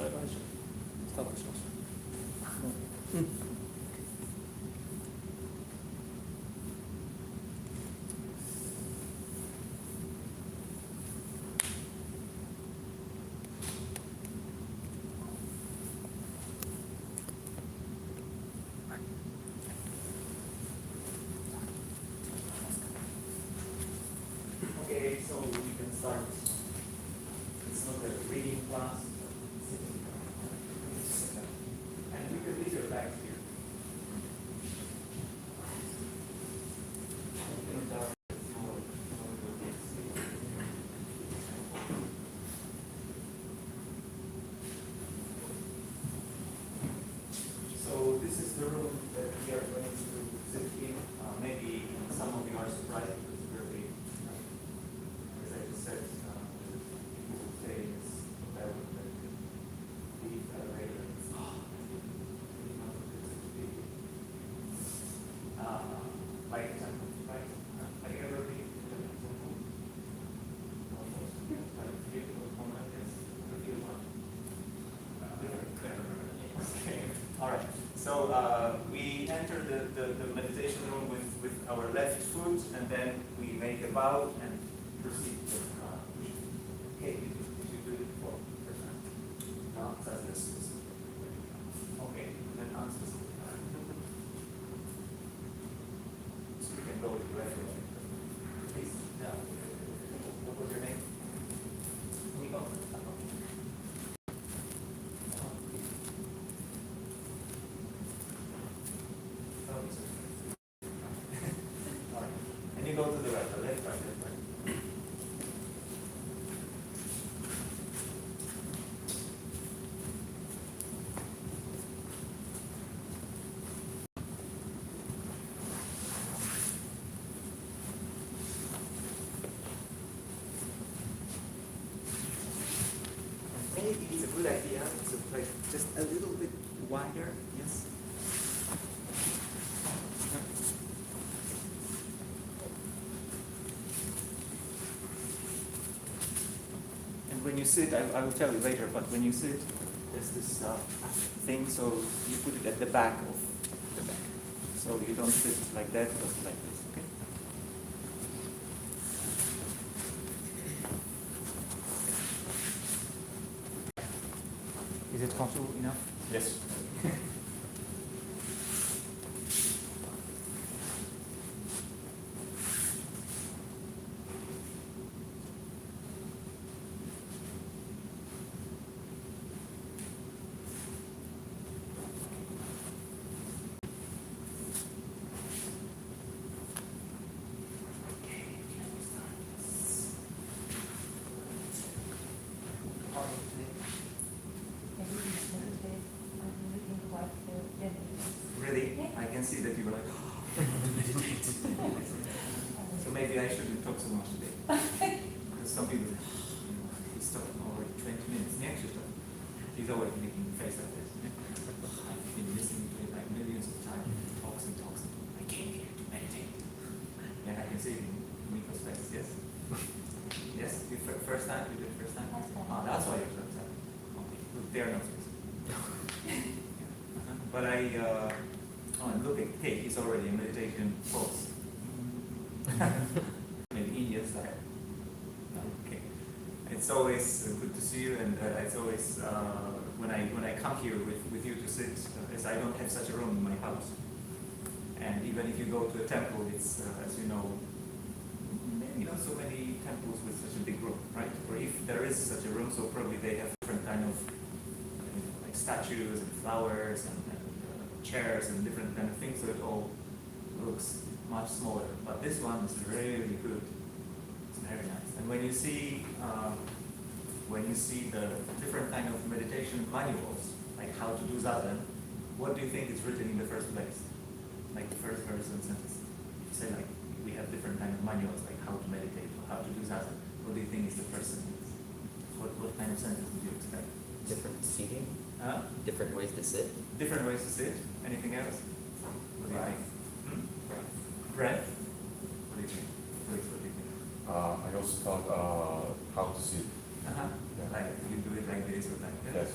スタートしました。Okay, so we can start. It's not a reading class. And we can leave your back here. So this is the room that we are going to sit in. Maybe some of you are surprised because we're being, as I just said, people say it's better than the elevator. Like example, right? Have you ever been to the temple? Like beautiful moment is a few months. Okay. All right. So we enter the meditation room with our left foot, and then we make a bow and proceed with okay, did you do it before? First time? No, that's this. Okay, then unspecific. So we can go with the right way. Please. Yeah. What was your name? Nico. And you go to the right, the left, right. Maybe it's a good idea to play just a little bit wider, yes? And when you sit, I will tell you later, but when you sit, there's this thing, so you put it at the back of the back. So you don't sit like that, but like this, okay? Is it comfortable enough? Yes. Really? I can see that you were like, meditate. So maybe I shouldn't talk so much today. Because some people say, he's talking already 20 minutes. He's always making a face like this. I've been listening to it like millions of times. Talks and talks. I came here to meditate. And I can see it in Miko's face, yes? Yes? First time? You did it first time? Oh, that's why you're so upset. Okay. They're not supposed to. But and look at Kate, he's already in meditation pose. Maybe Indian style. Okay. It's always good to see you, and it's always, when I come here with you to sit, as I don't have such a room in my house. And even if you go to a temple, it's, as you know, maybe not so many temples with such a big room, right? Or if there is such a room, so probably they have different kind of, like statues and flowers and chairs and different kind of things, so it all looks much smaller. But this one is really good. It's very nice. And when you see the different kind of meditation manuals, like how to do Zazen, what do you think is written in the first place? Like the first person sentence. You say like we have different kind of manuals, like how to meditate or how to do Zazen. What do you think is the first sentence? What kind of sentence would you expect? Different seating? Different ways to sit? Different ways to sit. Anything else? What do you think? Breath? What do you think? What do you think? I also thought how to sit. Yeah. Like you do it like this or like that? Yes.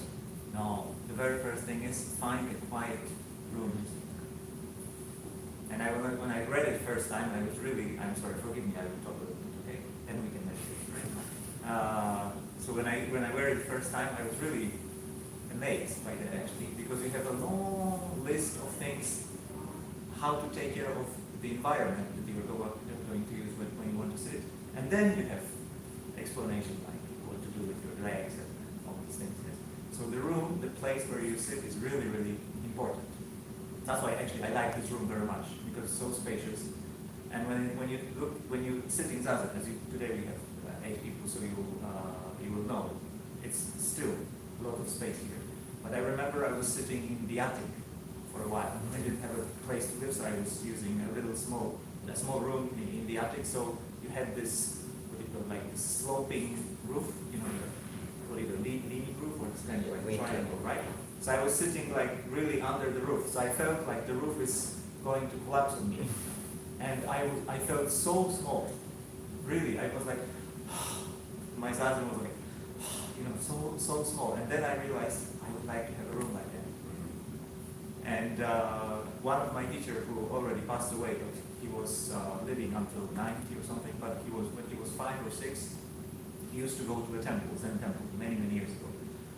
No, the very first thing is find a quiet room. And when I read it first time, I was really, I'm sorry, forgive me, I will talk a little bit, okay? Then we can meditate, right? So when I read it the first time, I was really amazed by that actually, because we have a long list of things how to take care of the environment that you're going to use when you want to sit. And then you have explanation like what to do with your legs and all these things. Yes. So the room, the place where you sit is really, really important. That's why actually I like this room very much, because it's so spacious. And when you sit in Zazen, today we have 8 people, so you will know it's still a lot of space here. But I remember I was sitting in the attic for a while. I didn't have a place to live, so I was using a small room in the attic. So you had this, what do you call, like this sloping roof, leaning roof, or it's kind of like a triangle, right? So I was sitting like really under the roof. So I felt like the roof is going to collapse on me. And I felt so small. Really, I was like, my Zazen was like, so small. And then I realized I would like to have a room like that. And one of my teachers who already passed away, but he was living until 90 or something, but when he was 5 or 6, he used to go to a temple, Zen temple, many years ago.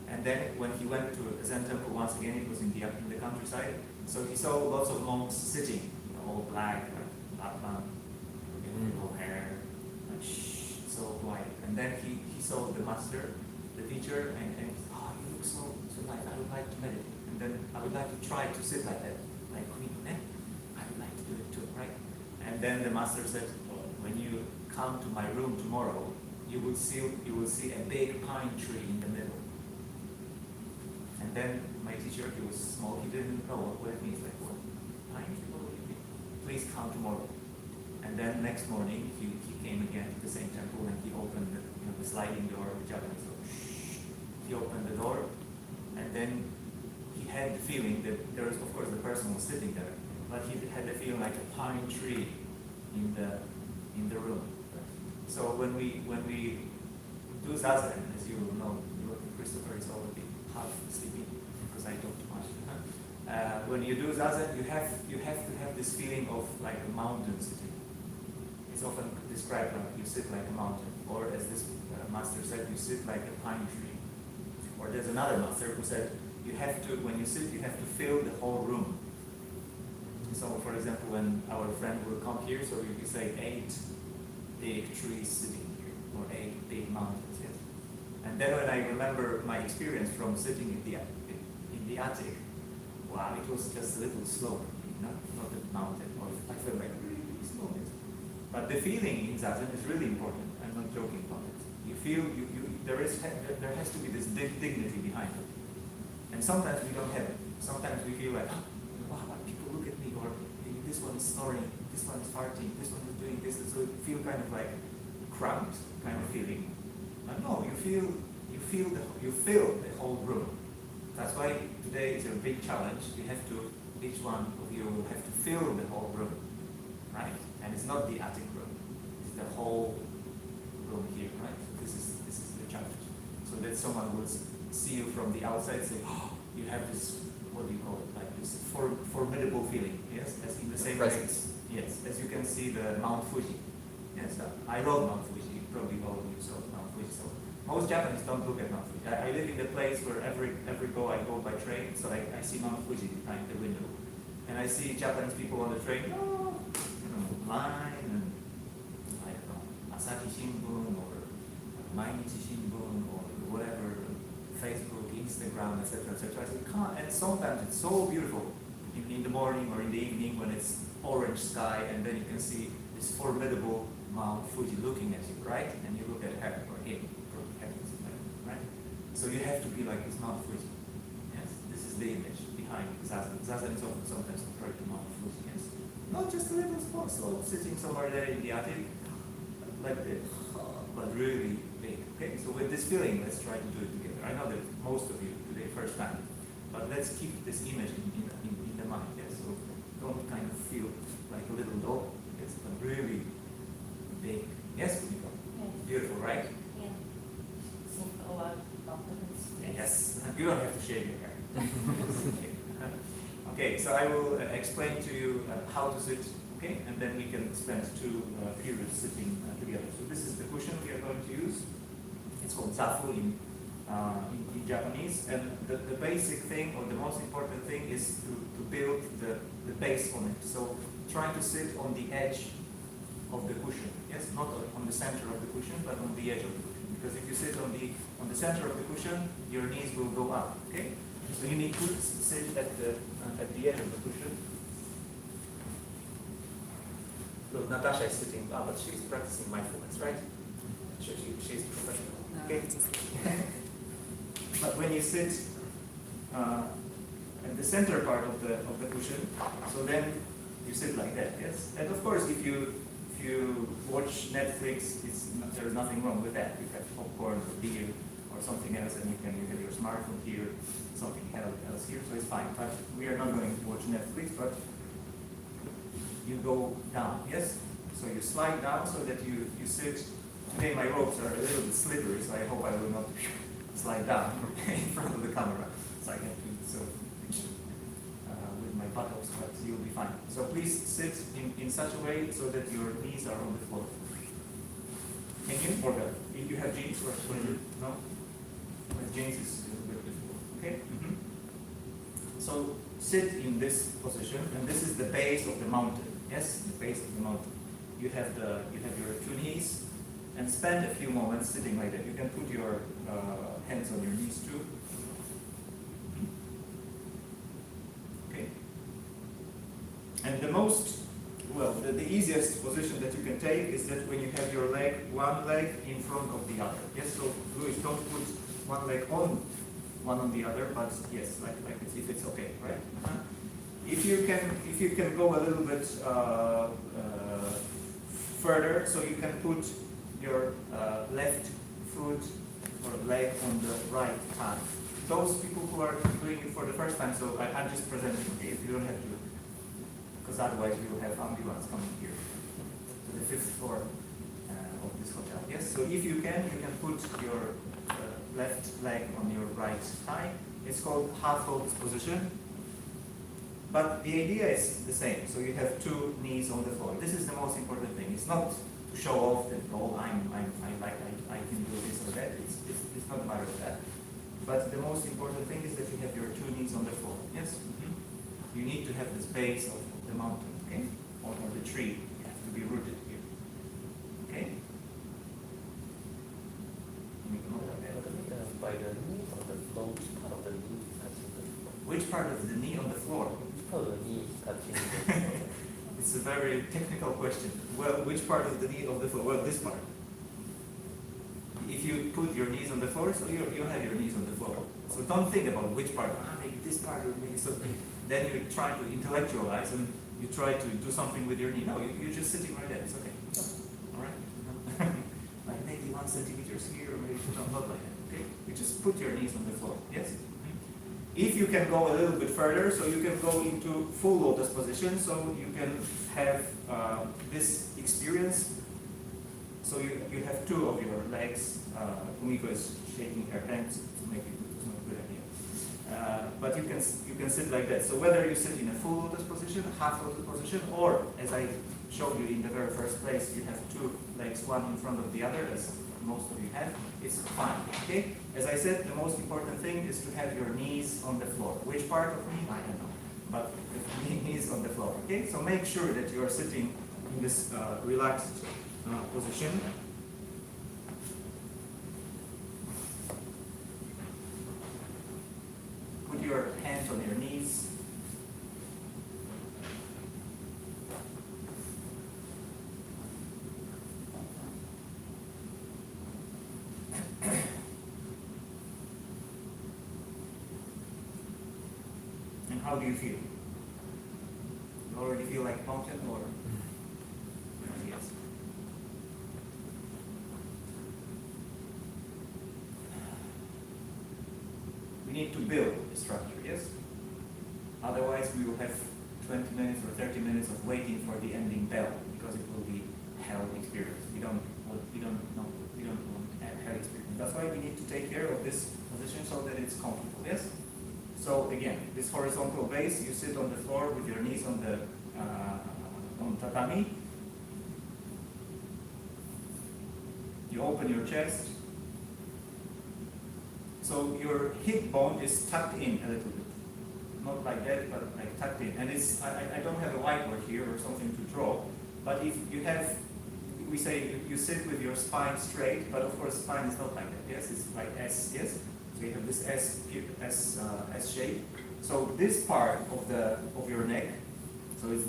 And then when he went to a Zen temple once again, it was in the countryside, so he saw lots of monks sitting, all black, like Darma, little hair, like so quiet. And then he saw the master, the teacher, and you look so nice, I would like to meditate. And then I would like to try to sit like that, like Queen. I would like to do it too, right? And then the master said, when you come to my room tomorrow, you will see a big pine tree in the middle. And then my teacher, he was small, he didn't know what it means, like what pine tree, what would it be? Please come tomorrow. And then next morning he came again to the same temple and he opened the sliding door, the Japanese door. He opened the door, and then he had the feeling that there was, of course, the person was sitting there, but he had the feeling like a pine tree in the room. So when we do Zazen, as you know, Christopher is already half sleeping because I talk too much. When you do Zazen, you have to have this feeling of like a mountain sitting. It's often described like you sit like a mountain, or as this master said, you sit like a pine tree. Or there's another master who said, when you sit, you have to fill the whole room. So, for example, when our friend will come here, so you can say 8 big trees sitting here, or 8 big mountains. Yes. And then when I remember my experience from sitting in the attic, wow, it was just a little slower, not a mountain, or I felt like really slow. But the feeling in Zazen is really important. I'm not joking about it. You feel there has to be this dignity behind it. And sometimes we don't have it. Sometimes we feel like, wow, people look at me, or this one is snoring, this one is farting, this one is doing this. So you feel kind of like cramped kind of feeling. But no, you feel the whole room. That's why today is a big challenge. Each one of you will have to fill the whole room, right? And it's not the attic room; it's the whole room here, right? This is the challenge. So that someone will see you from the outside and say, oh, you have this, what do you call it, like this formidable feeling, yes? As in the same way, yes, as you can see the Mount Fuji. Yes, I rode Mount Fuji, probably all of you saw Mount Fuji. So most Japanese don't look at Mount Fuji. I live in the place where every I go by train, so I see Mount Fuji behind the window. And I see Japanese people on the train, line, and I don't know, Asahi Shimbun, or Mainichi Shimbun, or whatever, Facebook, Instagram, etc., etc. I said, come on. And sometimes it's so beautiful in the morning or in the evening when it's orange sky, and then you can see this formidable Mount Fuji looking at you, right? And you look at her or him, probably heavens, right? So you have to be like this Mount Fuji. Yes, this is the image behind Zazen. Zazen is often sometimes compared to Mount Fuji. Yes, not just a little spot, so sitting somewhere there in the attic, like this, but really big. Okay, so with this feeling, let's try to do it together. I know that most of you today first time, but let's keep this image in the mind. Yes, so don't kind of feel like a little doll. Yes, but really big. Yes, Kumiko? Yes. Beautiful, right? Yeah. Seems a lot of confidence. Yes. You don't have to shave your hair. Okay, so I will explain to you how to sit, okay, and then we can spend 2 periods sitting together. So this is the cushion we are going to use. It's called zafu in Japanese, and the basic thing, or the most important thing, is to build the base on it. So try to sit on the edge of the cushion. Yes, not on the center of the cushion, but on the edge of the cushion. Because if you sit on the center of the cushion, your knees will go up. Okay, so you need to sit at the edge of the cushion. Look, Natasha is sitting, but she's practicing mindfulness, right? She's professional. Okay. But when you sit at the center part of the cushion, so then you sit like that, yes. And of course, if you watch Netflix, there's nothing wrong with that. You have popcorn or beer or something else, and you have your smartphone here, something else here, so it's fine. But we are not going to watch Netflix, but you go down, yes. So you slide down so that you sit. Today my ropes are a little bit slippery, so I hope I will not slide down in front of the camera. So I can do so with my buttocks, but you'll be fine. So please sit in such a way so that your knees are on the floor. Can you? Or better. If you have jeans, or no? With jeans is a bit difficult. Okay? Mm-hmm. So sit in this position, and this is the base of the mountain. Yes, the base of the mountain. You have your 2 knees. And spend a few moments sitting like that. You can put your hands on your knees too. Okay. And the easiest position that you can take is that when you have your one leg in front of the other. Yes, so Louis, don't put one leg on one on the other, but yes, like this, if it's okay, right? Uh-huh. If you can go a little bit further, so you can put your left foot or leg on the right thigh. Those people who are doing it for the first time, so I'm just presenting, okay, if you don't have to, because otherwise we will have ambulance coming here to the 5th floor of this hotel. Yes, so if you can put your left leg on your right thigh. It's called half lotus position. But the idea is the same. So you have 2 knees on the floor. This is the most important thing. It's not to show off that I can do this or that. It's not a matter of that. But the most important thing is that you have your 2 knees on the floor. Yes. Mm-hmm. You need to have the base of the mountain, okay, or the tree. You have to be rooted here. Okay. By the knee or the floor, which part of the knee touching the floor? Which part of the knee on the floor? Which part of the knee touching the floor? It's a very technical question. Well, which part of the knee of the floor? Well, this part. If you put your knees on the floor, so you have your knees on the floor. So don't think about which part. Maybe this part or maybe so. Then you try to intellectualize and you try to do something with your knee. No, you're just sitting right there. It's okay. All right. Like maybe 1 centimeter here, or maybe not like that. Okay. You just put your knees on the floor. Yes. If you can go a little bit further, so you can go into full lotus position, so you can have this experience. So you have 2 of your legs. Kumiko is shaking her hands, so maybe it's not a good idea. But you can sit like that. So whether you sit in a full lotus position, half lotus position, or as I showed you in the very first place, you have 2 legs, one in front of the other, as most of you have, it's fine. Okay? As I said, the most important thing is to have your knees on the floor. Which part of knee? I don't know. But the knees on the floor. Okay? So make sure that you are sitting in this relaxed position. Put your hands on your knees. And how do you feel? You already feel like a mountain, or? Yes. We need to build the structure, yes? Otherwise we will have 20 minutes or 30 minutes of waiting for the ending bell, because it will be hell experience. We don't want have experience. That's why we need to take care of this position so that it's comfortable. Yes. So again, this horizontal base, you sit on the floor with your knees on the on tatami. You open your chest. So your hip bone is tucked in a little bit. Not like that, but like tucked in. And it's, I don't have a whiteboard here or something to draw, but if you have, we say you sit with your spine straight, but of course spine is not like that, yes? It's like S, yes? So you have this S shape. So this part of your neck, so it's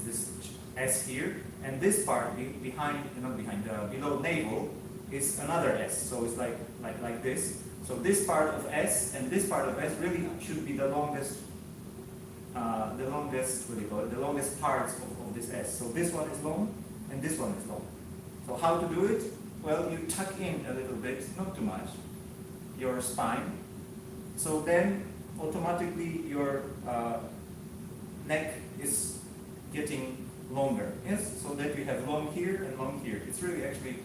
this S here, and this part below navel is another S. So it's like this. So this part of S and this part of S really should be the longest, what do you call it? The longest parts of this S. So this one is long and this one is long. So how to do it? Well, you tuck in a little bit, not too much, your spine. So then automatically your neck is getting longer. Yes, so that you have long here and long here. It's really actually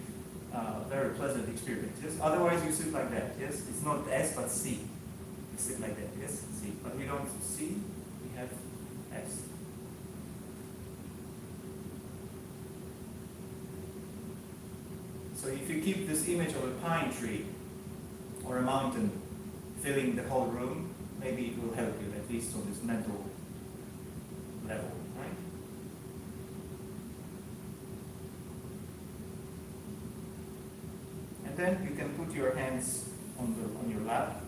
very pleasant experience. Yes, otherwise you sit like that. Yes, it's not S but C. You sit like that. Yes, C. But we don't C. We have S. So if you keep this image of a pine tree or a mountain filling the whole room, maybe it will help you at least on this mental level, right? And then you can put your hands on your lap.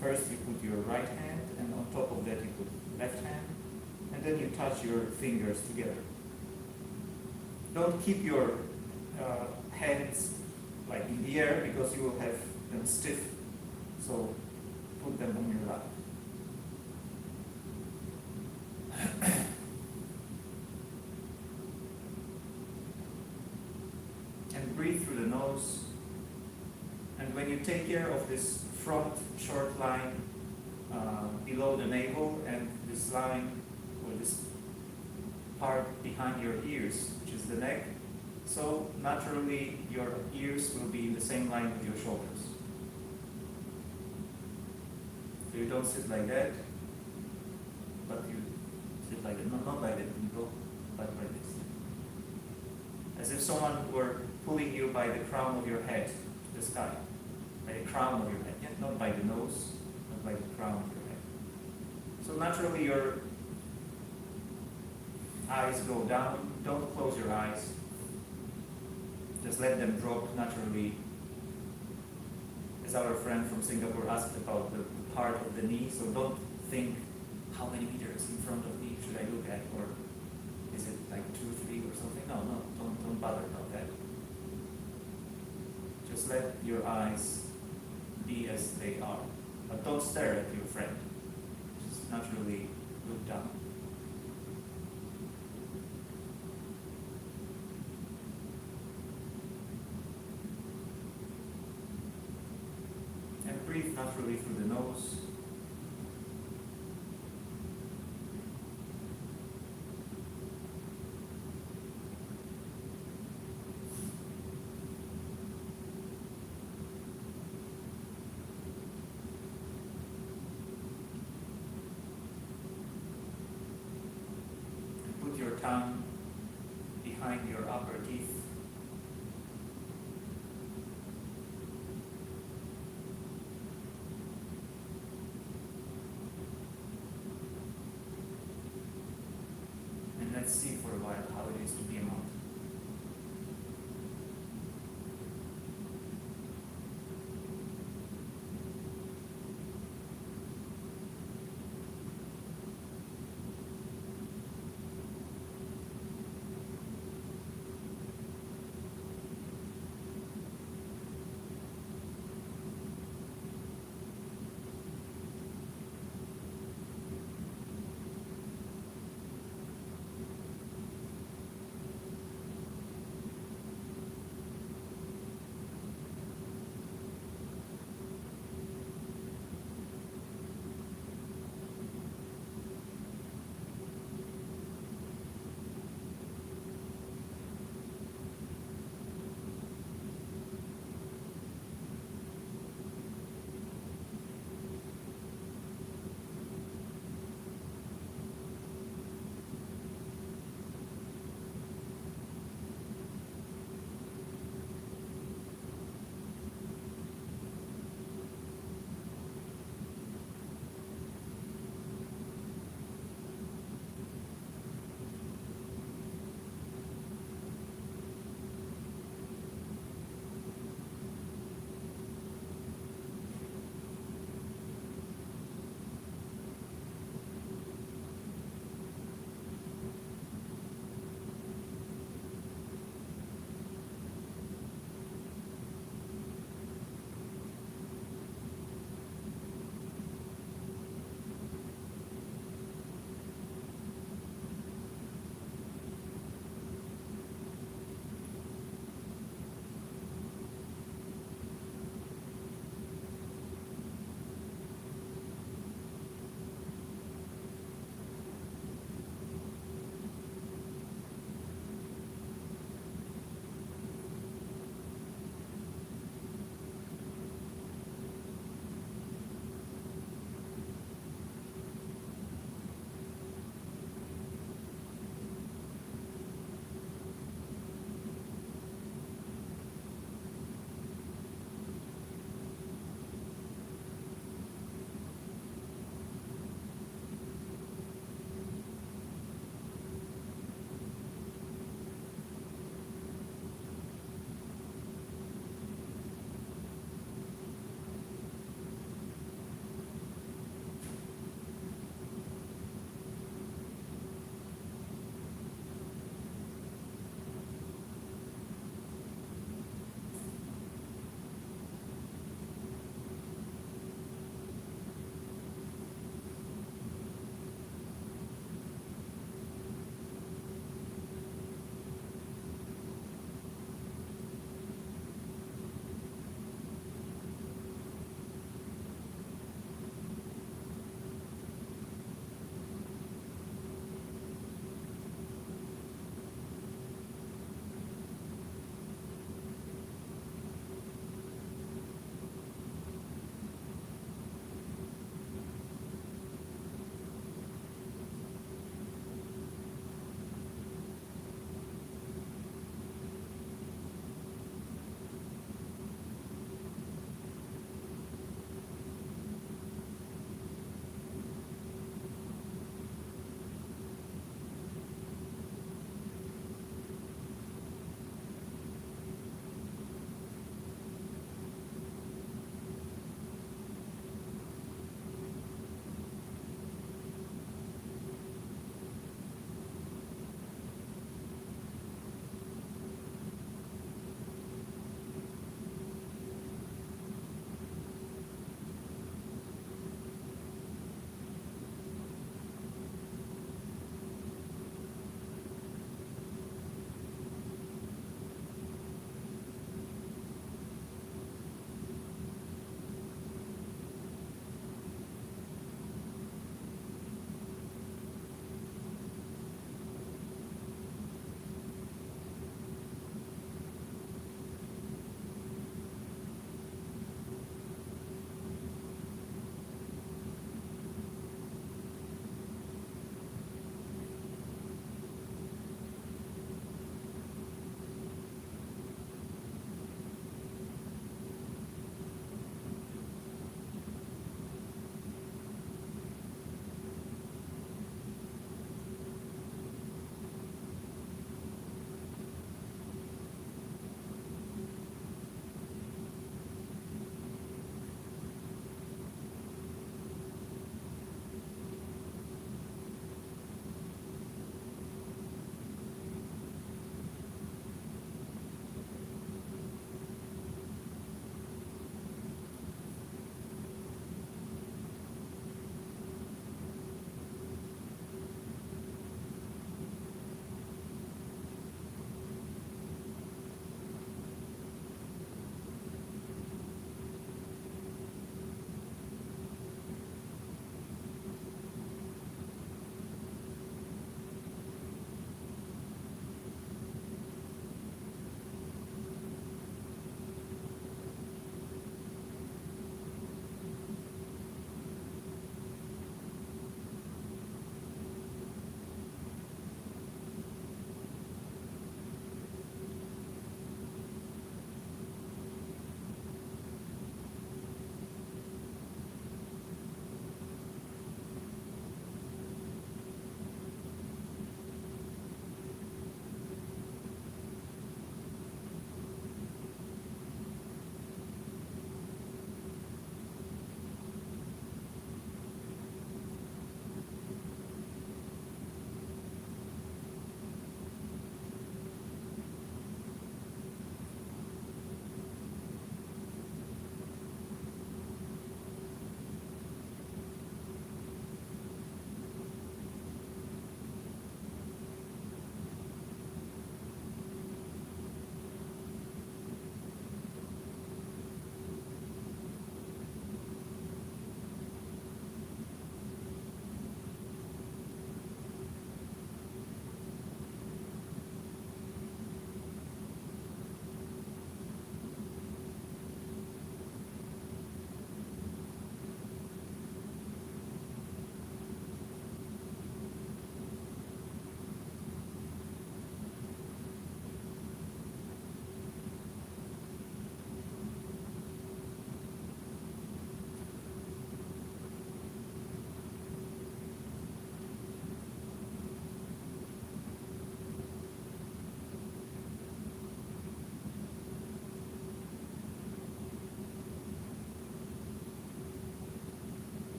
First you put your right hand, and on top of that you put left hand, and then you touch your fingers together. Don't keep your hands like in the air because you will have them stiff. So put them on your lap. And breathe through the nose. And when you take care of this front short line below the navel and this line or this part behind your ears, which is the neck, so naturally your ears will be in the same line with your shoulders. So you don't sit like that, but you sit like that. No, not like that, you go but like this. As if someone were pulling you by the crown of your head to the sky. By the crown of your head, yeah? Not by the nose, but by the crown of your head. So naturally your eyes go down. Don't close your eyes. Just let them drop naturally. As our friend from Singapore asked about the part of the knee, so don't think how many meters in front of me should I look at, or is it like 2, 3 or something? No, don't bother about that. Just let your eyes be as they are. But don't stare at your friend. Just naturally look down. And breathe naturally through the nose. And put your tongue behind your upper teeth. Let's see for a while how it is to be a monk.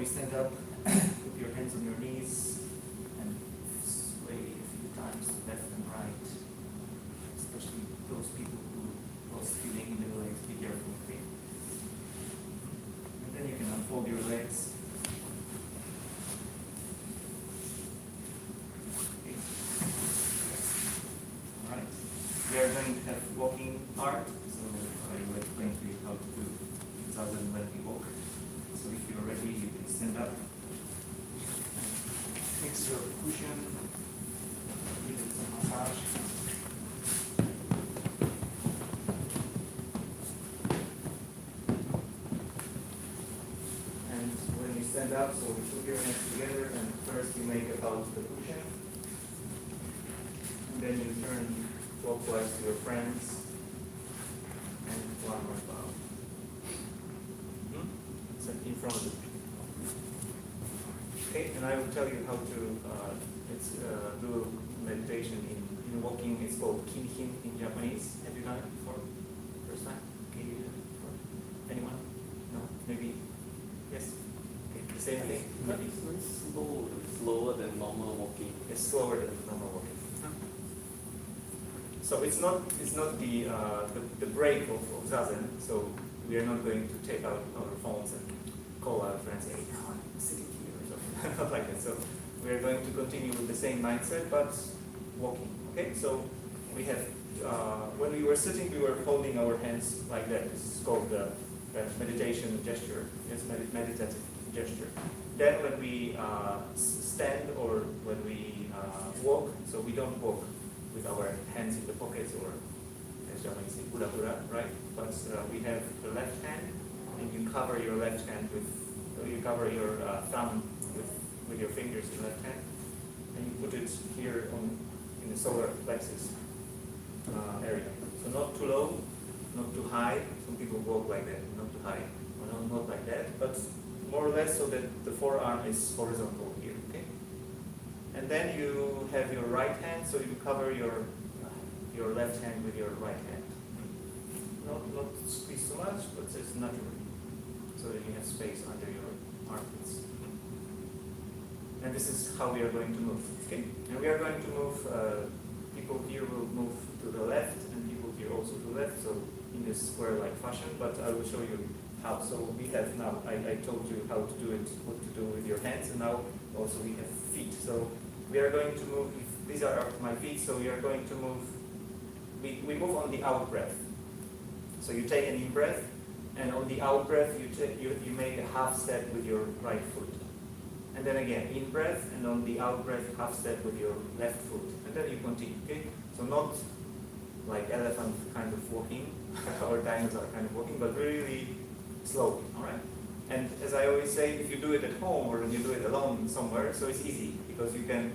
we stand up, put your hands on your knees and sway a few times left and right. Especially those people who lost feeling in the legs, be careful, okay? And then you can unfold your legs. Okay. Alright. We are going to have walking part, so I will explain to you how to do Zazen when we walk. So if you're ready, you can stand up. Fix your cushion. Give it some massage. And when you stand up, so you put your hands together, and first you make a bow to the cushion. And then you turn clockwise to your friends. And one more bow. In front of you. Okay, and I will tell you how to do meditation in walking. It's called kinhin in Japanese. Have you done it before? First time? Okay, you did it before? Anyone? No? Maybe? Yes? Okay, the same thing? Maybe? It's slower than normal walking. It's slower than normal walking. So it's not the break of Zazen. So we are not going to take out our phones and call our friends, hey, now I'm sitting here or something, not like that. So we are going to continue with the same mindset, but walking. Okay, so we have, when we were sitting, we were holding our hands like that. This is called the meditation gesture. It's meditative gesture. Then when we stand or when we walk, so we don't walk with our hands in the pockets or, as Japanese say, pura, right? But we have the left hand, and you cover your left hand with, you cover your thumb with your fingers in left hand, and you put it here in the solar plexus area. So not too low, not too high. Some people walk like that, not too high, or not like that, but more or less so that the forearm is horizontal here. Okay. And then you have your right hand, so you cover your left hand with your right hand. Not squeeze so much, but just naturally, so that you have space under your armpits. And this is how we are going to move. Okay? And we are going to move, people here will move to the left, and people here also to the left, so in this square-like fashion, but I will show you how. So we have now, I told you how to do it, what to do with your hands, and now also we have feet. So we are going to move, these are my feet, so we are going to move, we move on the out breath. So you take an in breath, and on the out breath you make a half step with your right foot. And then again, in breath, and on the out breath, half step with your left foot. And then you continue, okay? So not like elephant kind of walking, or dinosaur kind of walking, but really slowly, all right? And as I always say, if you do it at home or when you do it alone somewhere, so it's easy, because you can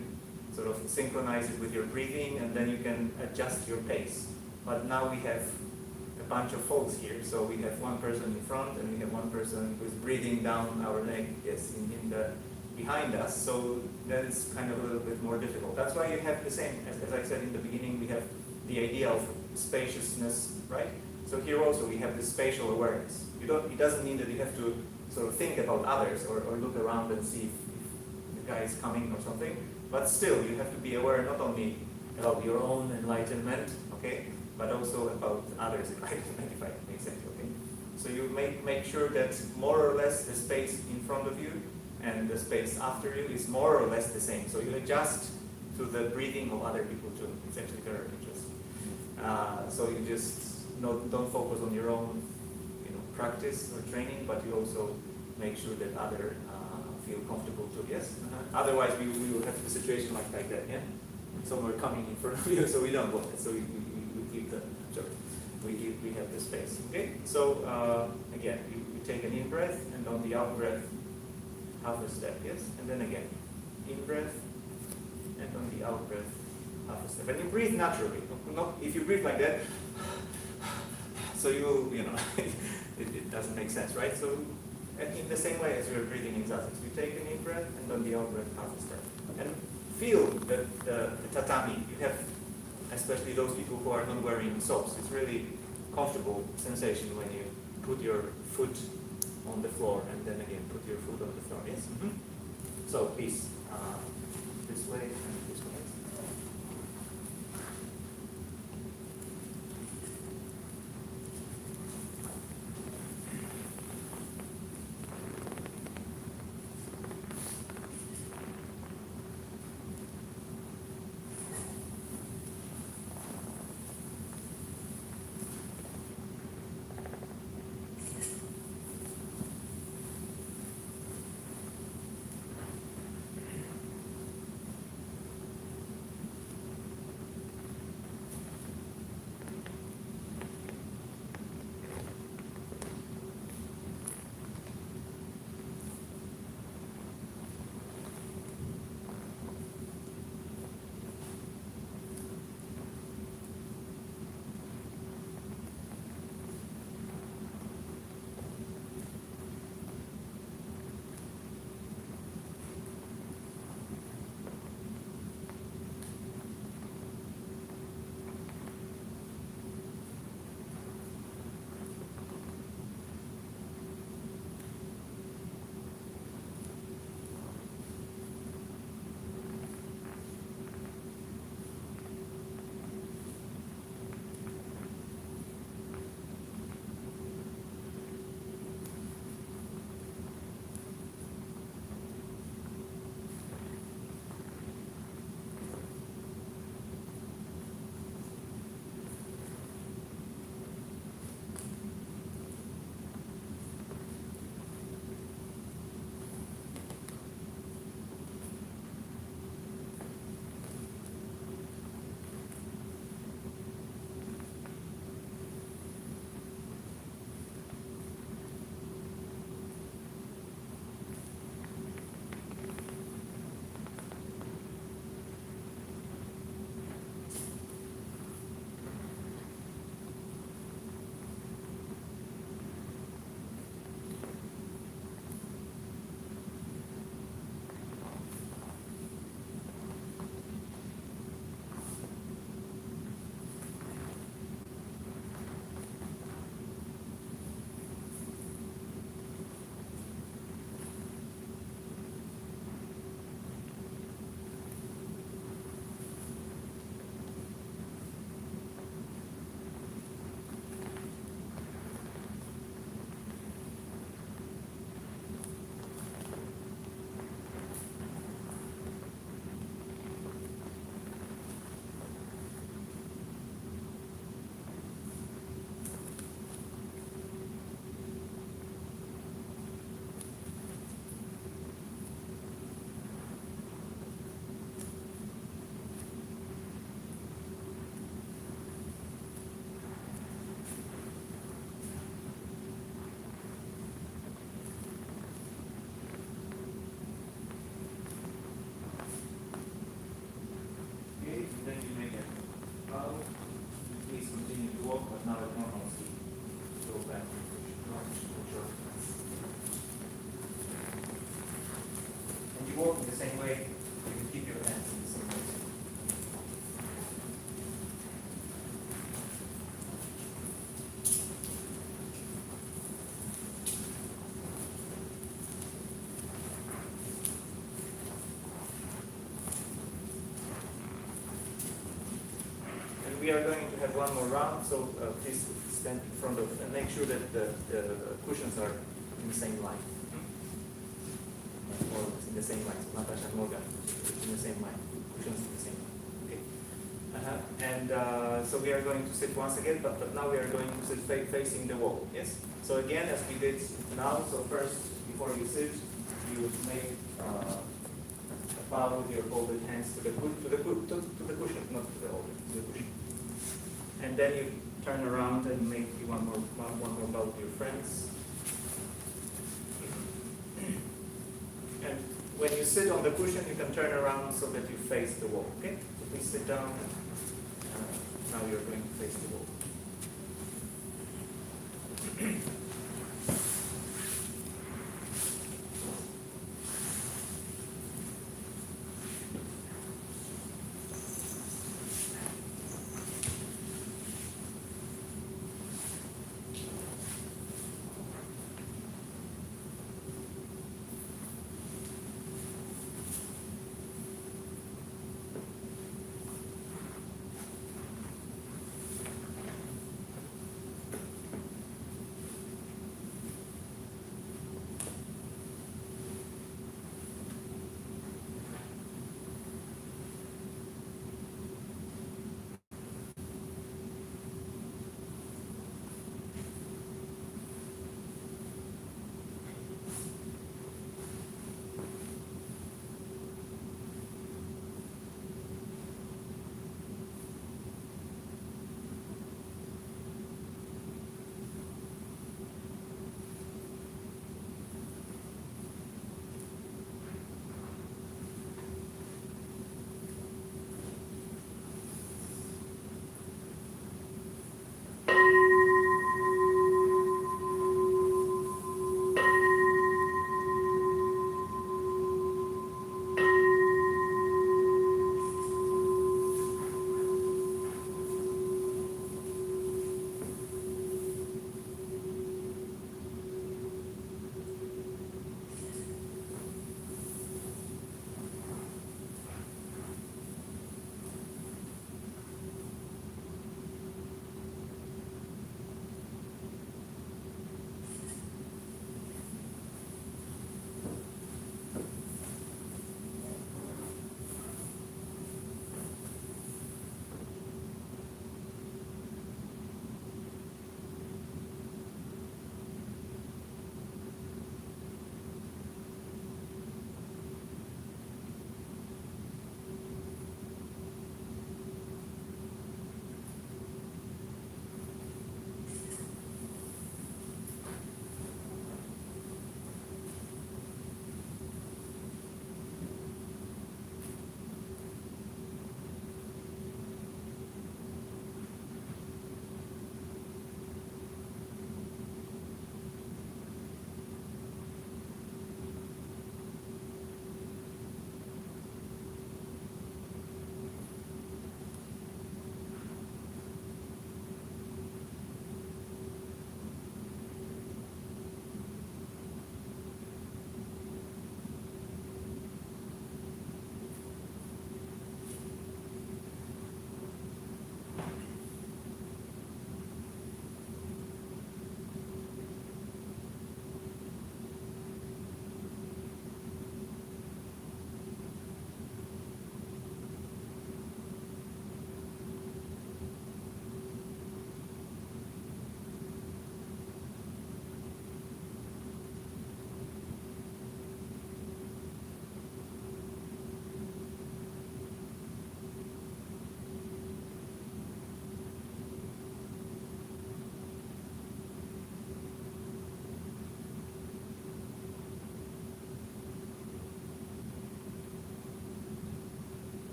sort of synchronize it with your breathing, and then you can adjust your pace. But now we have a bunch of folks here, so we have one person in front, and we have one person who's breathing down our neck, yes, in the behind us, so that is kind of a little bit more difficult. That's why you have the same, as I said in the beginning, we have the idea of spaciousness, right? So here also we have the spatial awareness. It doesn't mean that you have to sort of think about others or look around and see if the guy is coming or something, but still you have to be aware not only about your own enlightenment, okay, but also about others' enlightenment, if I make sense, okay? So you make sure that more or less the space in front of you and the space after you is more or less the same. So you adjust to the breathing of other people too. It's actually very interesting. So you just don't focus on your own, practice or training, but you also make sure that others feel comfortable too. Yes. Otherwise, we will have the situation like that. Yeah. Someone coming in front of you, so we don't want it. So we keep the we have the space. Okay. So again, you take an in breath, and on the out breath, half a step, yes? And then again, in breath, and on the out breath, half a step. And you breathe naturally. Not if you breathe like that, so you will, it doesn't make sense, right? So in the same way as you're breathing in Zazen, so you take an in breath, and on the out breath, half a step. And feel the tatami. You have, especially those people who are not wearing socks, it's really comfortable sensation when you put your foot on the floor, and then again put your foot on the floor. Yes. So please, this way and this way. Walk in the same way, you can keep your hands in the same way. And we are going to have one more round, so please stand in front of and make sure that the cushions are in the same line. Or in the same line, so Natasha and Morgan in the same line, cushions in the same line. Okay. And so we are going to sit once again, but now we are going to sit facing the wall. Yes. So again, as we did now. So first, before you sit, you would make a bow with your folded hands to the cushion, not to the holder, to the cushion. And then you turn around and make one more bow with your friends. And when you sit on the cushion, you can turn around so that you face the wall. Okay? So please sit down. And now you're going to face the wall.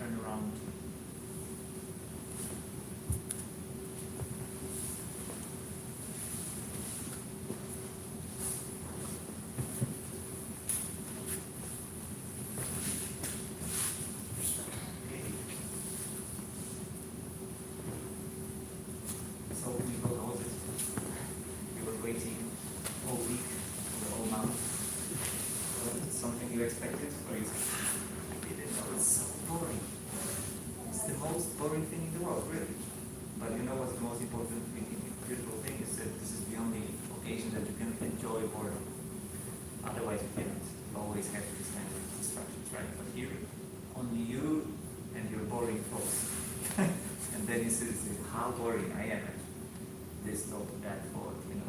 turn around. So we go out. We were waiting all week, or all month. Was it something you expected, or you didn't know? It's so boring. It's the most boring thing in the world, really. But you know what's the most important thing, beautiful thing is that this is the only occasion that you can enjoy boredom. Otherwise you cannot. You always have these kind of distractions, right? But here, only you and your boring thoughts. And then you see how boring I am. This thought, that thought, you know.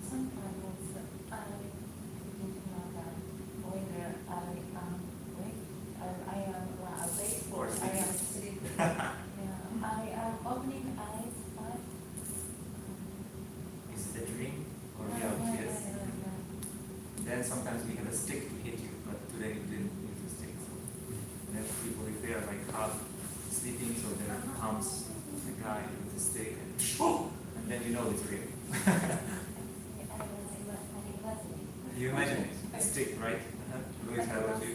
Sometimes I begin to know that whether I am awake or I am sleeping. Yeah. I am opening eyes, but Is it a dream or reality? Yes. Then sometimes we have a stick to hit you, but today you didn't use a stick. So then people, if they are like half sleeping, so there comes a guy with a stick and then you know it's real. You imagine it, a stick, right? Louis, how about you?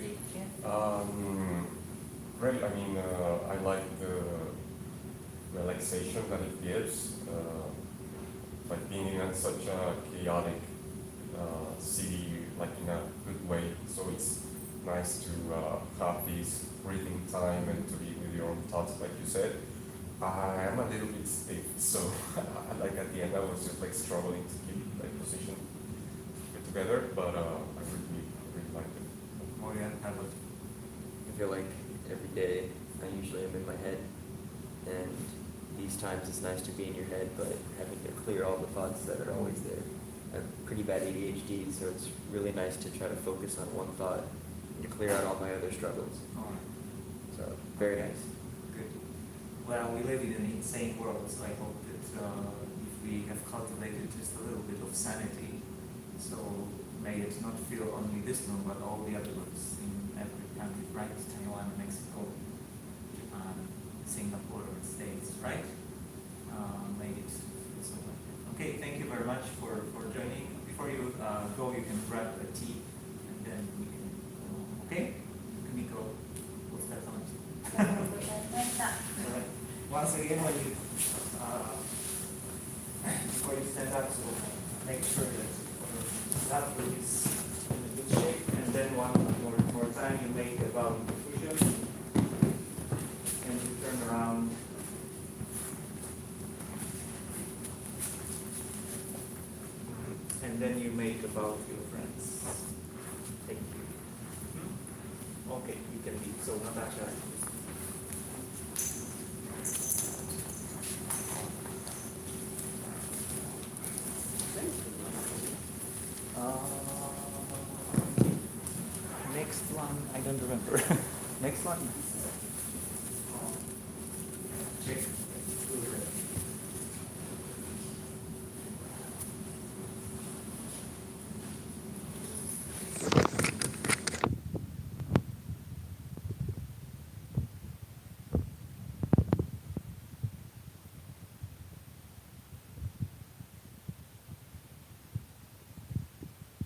Great. I mean, I like the relaxation that it gives. Like being in such a chaotic city, like in a good way. So it's nice to have this breathing time and to be with your own thoughts, like you said. I am a little bit stiff, so like at the end I was just like struggling to keep like position together, but I really liked it. Morian, how about you? I feel like every day I usually am in my head, and these times it's nice to be in your head, but having to clear all the thoughts that are always there. I have pretty bad ADHD, so it's really nice to try to focus on one thought and to clear out all my other struggles. So, very nice. Good. Well, we live in an insane world, so I hope that if we have cultivated just a little bit of sanity, so may it not feel only this room, but all the other rooms in every country, right? Taiwan, Mexico, Japan, Singapore, States, right? May it feel so like that. Okay, thank you very much for joining. Before you go, you can grab a tea, and then we can, okay? Kamiko, what's that on? Alright. Once again, when you, before you stand up, so make sure that that is in a good shape, and then one more time you make a bowing position, and you turn around. And then you make a bow to your friends. Thank you. Okay, you can leave. So Natasha. Next one, I don't remember. Next one.